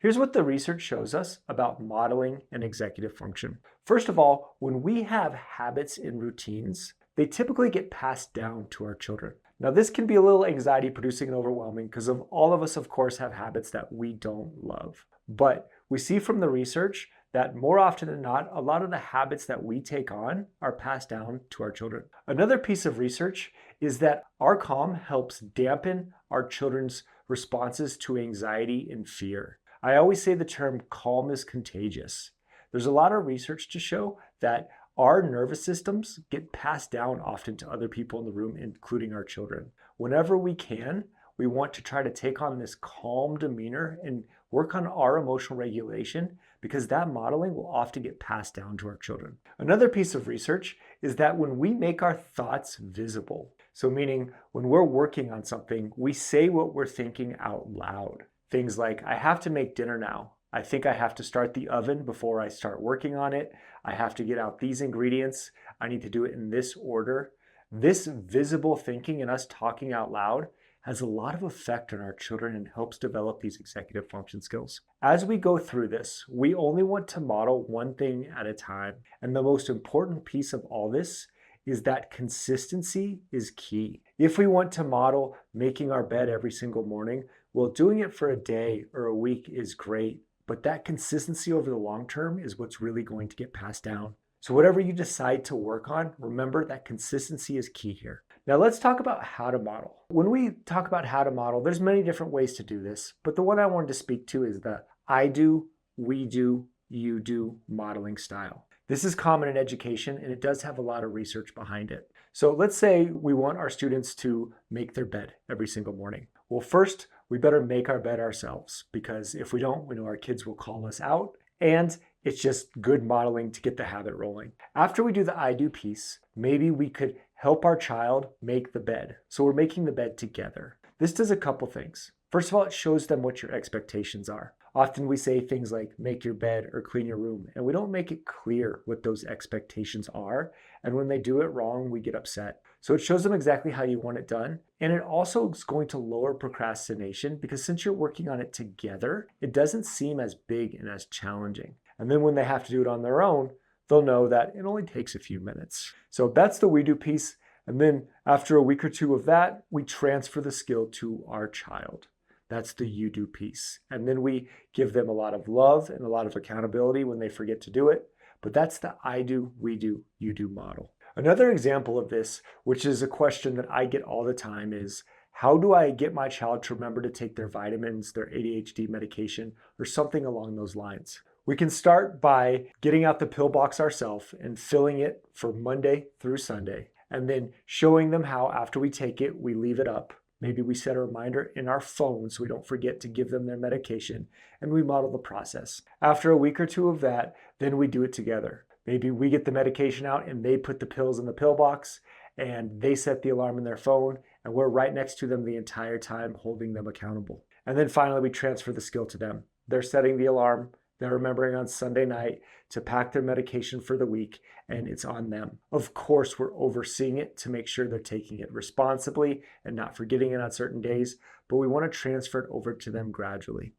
Here's what the research shows us about modeling and executive function. First of all, when we have habits and routines, they typically get passed down to our children. Now, this can be a little anxiety producing and overwhelming because all of us, of course, have habits that we don't love. But we see from the research that more often than not, a lot of the habits that we take on are passed down to our children. Another piece of research is that our calm helps dampen our children's responses to anxiety and fear. I always say the term calm is contagious. There's a lot of research to show that our nervous systems get passed down often to other people in the room, including our children. Whenever we can, we want to try to take on this calm demeanor and work on our emotional regulation because that modeling will often get passed down to our children. Another piece of research is that when we make our thoughts visible, so meaning when we're working on something, we say what we're thinking out loud. Things like, I have to make dinner now. I think I have to start the oven before I start working on it. I have to get out these ingredients. I need to do it in this order. This visible thinking and us talking out loud has a lot of effect on our children and helps develop these executive function skills. As we go through this, we only want to model one thing at a time. And the most important piece of all this is that consistency is key. If we want to model making our bed every single morning, well, doing it for a day or a week is great, but that consistency over the long term is what's really going to get passed down. So whatever you decide to work on, remember that consistency is key here. Now let's talk about how to model. When we talk about how to model, there's many different ways to do this, but the one I wanted to speak to is the I do, we do, you do modeling style. This is common in education and it does have a lot of research behind it. So let's say we want our students to make their bed every single morning. Well, first, we better make our bed ourselves because if we don't, we know our kids will call us out and it's just good modeling to get the habit rolling. After we do the I do piece, maybe we could help our child make the bed. So we're making the bed together. This does a couple things. First of all, it shows them what your expectations are. Often we say things like make your bed or clean your room, and we don't make it clear what those expectations are. And when they do it wrong, we get upset. So it shows them exactly how you want it done. And it also is going to lower procrastination because since you're working on it together, it doesn't seem as big and as challenging. And then when they have to do it on their own, they'll know that it only takes a few minutes. So that's the we do piece. And then after a week or two of that, we transfer the skill to our child. That's the you do piece. And then we give them a lot of love and a lot of accountability when they forget to do it. But that's the I do, we do, you do model. Another example of this, which is a question that I get all the time, is how do I get my child to remember to take their vitamins, their ADHD medication, or something along those lines? We can start by getting out the pill box ourselves and filling it for Monday through Sunday, and then showing them how after we take it, we leave it up. Maybe we set a reminder in our phone so we don't forget to give them their medication, and we model the process. After a week or two of that, then we do it together. Maybe we get the medication out and they put the pills in the pill box and they set the alarm in their phone and we're right next to them the entire time holding them accountable. And then finally, we transfer the skill to them. They're setting the alarm. They're remembering on Sunday night to pack their medication for the week, and it's on them. Of course, we're overseeing it to make sure they're taking it responsibly and not forgetting it on certain days, but we want to transfer it over to them gradually.